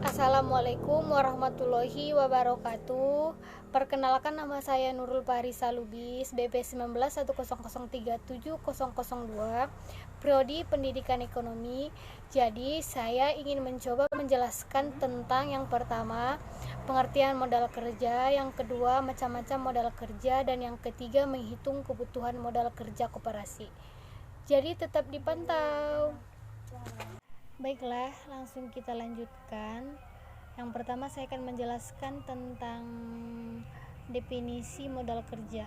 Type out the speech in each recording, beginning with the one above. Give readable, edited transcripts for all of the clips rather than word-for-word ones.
Assalamualaikum warahmatullahi wabarakatuh. Perkenalkan, nama saya Nurul Parisa Lubis, BP 1910037002, Prodi Pendidikan Ekonomi. Jadi, saya ingin mencoba menjelaskan tentang yang pertama, pengertian modal kerja, yang kedua, macam-macam modal kerja, dan yang ketiga, menghitung kebutuhan modal kerja koperasi. Jadi, tetap dipantau. Baiklah, langsung kita lanjutkan. Yang pertama, saya akan menjelaskan tentang definisi modal kerja.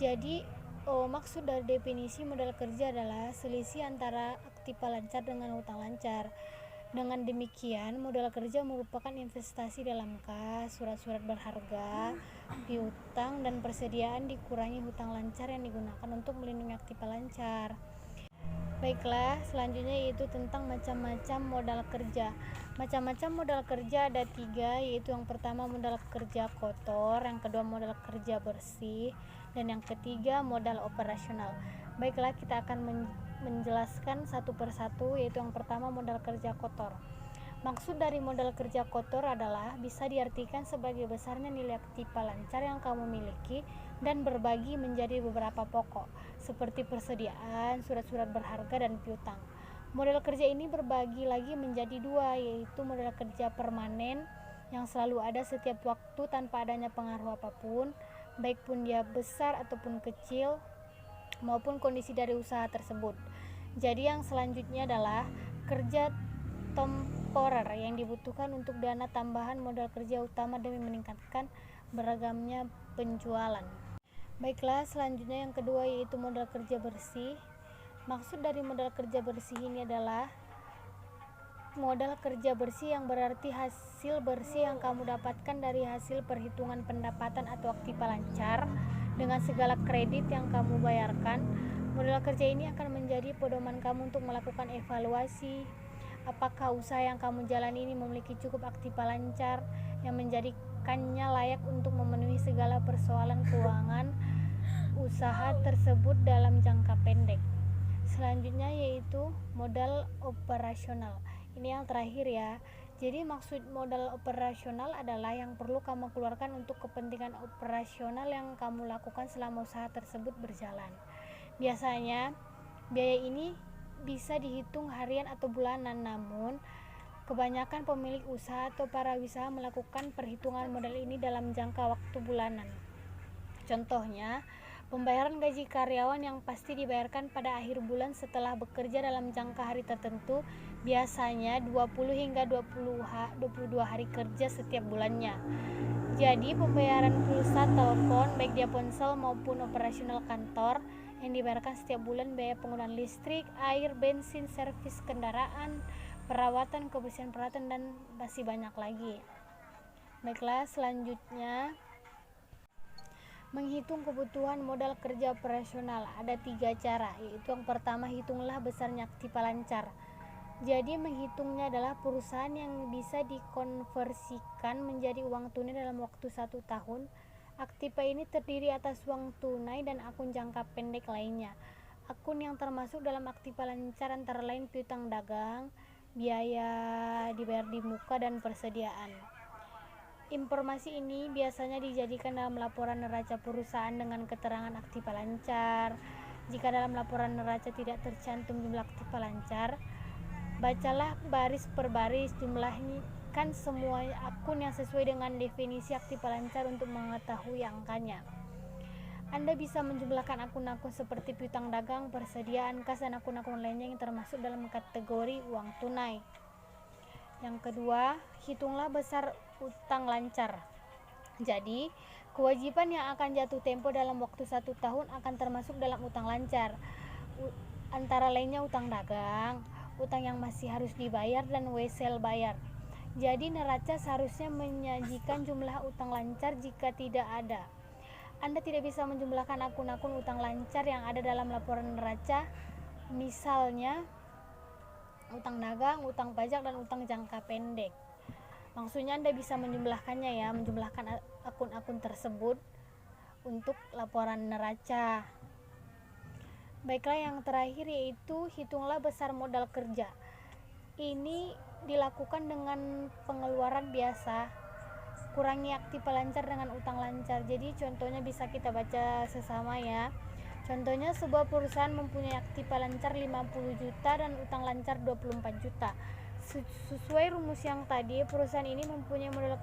Jadi, maksud dari definisi modal kerja adalah selisih antara aktiva lancar dengan hutang lancar. Dengan demikian, modal kerja merupakan investasi dalam kas, surat-surat berharga, piutang, dan persediaan dikurangi hutang lancar yang digunakan untuk melindungi aktiva lancar. Baiklah, selanjutnya yaitu tentang macam-macam modal kerja. Macam-macam modal kerja ada 3, yaitu yang pertama modal kerja kotor, yang kedua modal kerja bersih, dan yang ketiga modal operasional. Baiklah, kita akan menjelaskan satu persatu, yaitu yang pertama modal kerja kotor. Maksud dari modal kerja kotor adalah bisa diartikan sebagai besarnya nilai aktiva lancar yang kamu miliki dan berbagi menjadi beberapa pokok, seperti persediaan, surat-surat berharga, dan piutang. Modal kerja ini berbagi lagi menjadi 2, yaitu modal kerja permanen yang selalu ada setiap waktu tanpa adanya pengaruh apapun, baik pun dia besar ataupun kecil, maupun kondisi dari usaha tersebut. Jadi yang selanjutnya adalah kerja temporer yang dibutuhkan untuk dana tambahan modal kerja utama demi meningkatkan beragamnya penjualan. Baiklah, selanjutnya yang kedua yaitu modal kerja bersih. Maksud dari modal kerja bersih ini adalah modal kerja bersih yang berarti hasil bersih yang kamu dapatkan dari hasil perhitungan pendapatan atau aktiva lancar dengan segala kredit yang kamu bayarkan. Modal kerja ini akan menjadi pedoman kamu untuk melakukan evaluasi apakah usaha yang kamu jalani ini memiliki cukup aktiva lancar yang menjadikannya layak untuk memenuhi segala persoalan keuangan usaha tersebut dalam jangka pendek. Selanjutnya yaitu modal operasional. Ini yang terakhir ya. Jadi maksud modal operasional adalah yang perlu kamu keluarkan untuk kepentingan operasional yang kamu lakukan selama usaha tersebut berjalan. Biasanya biaya ini bisa dihitung harian atau bulanan, namun kebanyakan pemilik usaha atau para usaha melakukan perhitungan modal ini dalam jangka waktu bulanan. Contohnya, pembayaran gaji karyawan yang pasti dibayarkan pada akhir bulan setelah bekerja dalam jangka hari tertentu, biasanya 20 hingga 22 hari kerja setiap bulannya. Jadi, pembayaran pulsa telepon, baik dia ponsel maupun operasional kantor, yang dibayarkan setiap bulan, biaya penggunaan listrik, air, bensin, servis kendaraan, perawatan, kebersihan peralatan, dan masih banyak lagi. Baiklah, selanjutnya menghitung kebutuhan modal kerja operasional. Ada 3 cara, yaitu yang pertama, hitunglah besarnya aktiva lancar. Jadi menghitungnya adalah perusahaan yang bisa dikonversikan menjadi uang tunai dalam waktu 1 tahun. Aktiva ini terdiri atas uang tunai dan akun jangka pendek lainnya. Akun yang termasuk dalam aktiva lancar antara lain piutang dagang, biaya dibayar di muka, dan persediaan. Informasi ini biasanya dijadikan dalam laporan neraca perusahaan dengan keterangan aktiva lancar. Jika dalam laporan neraca tidak tercantum jumlah aktiva lancar, bacalah baris per baris jumlahkan semua akun yang sesuai dengan definisi aktiva lancar untuk mengetahui angkanya. Anda bisa menjumlahkan akun-akun seperti piutang dagang, persediaan kas, dan akun-akun lainnya yang termasuk dalam kategori uang tunai. Yang kedua, hitunglah besar utang lancar. Jadi, kewajiban yang akan jatuh tempo dalam waktu 1 tahun akan termasuk dalam utang lancar. Antara lainnya utang dagang, utang yang masih harus dibayar, dan wesel bayar. Jadi, neraca seharusnya menyajikan jumlah utang lancar. Jika tidak ada, Anda tidak bisa menjumlahkan akun-akun utang lancar yang ada dalam laporan neraca, misalnya utang dagang, utang pajak, dan utang jangka pendek. Maksudnya Anda bisa menjumlahkannya ya, menjumlahkan akun-akun tersebut untuk laporan neraca. Baiklah, yang terakhir yaitu hitunglah besar modal kerja. Ini dilakukan dengan pengeluaran biasa, kurangi aktiva lancar dengan utang lancar. Jadi contohnya bisa kita baca sesama ya. Contohnya sebuah perusahaan mempunyai aktiva lancar 50 juta dan utang lancar 24 juta. Sesuai rumus yang tadi, perusahaan ini mempunyai modal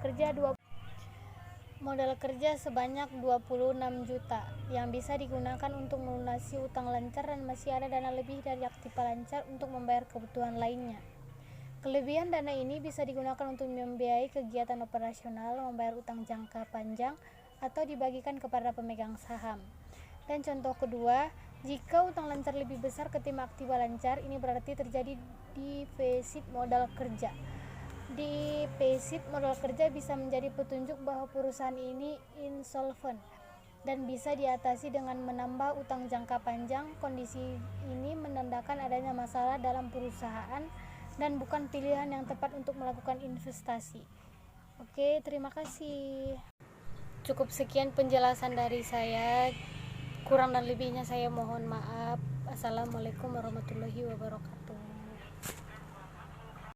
kerja sebanyak 26 juta yang bisa digunakan untuk melunasi utang lancar dan masih ada dana lebih dari aktiva lancar untuk membayar kebutuhan lainnya. Kelebihan dana ini bisa digunakan untuk membiayai kegiatan operasional, membayar utang jangka panjang, atau dibagikan kepada pemegang saham. Dan contoh kedua, jika utang lancar lebih besar ketimbang aktiva lancar, ini berarti terjadi defisit modal kerja. Defisit modal kerja bisa menjadi petunjuk bahwa perusahaan ini insolvent dan bisa diatasi dengan menambah utang jangka panjang. Kondisi ini menandakan adanya masalah dalam perusahaan dan bukan pilihan yang tepat untuk melakukan investasi. Oke, terima kasih. Cukup sekian penjelasan dari saya. Kurang dan lebihnya saya mohon maaf. Assalamualaikum warahmatullahi wabarakatuh.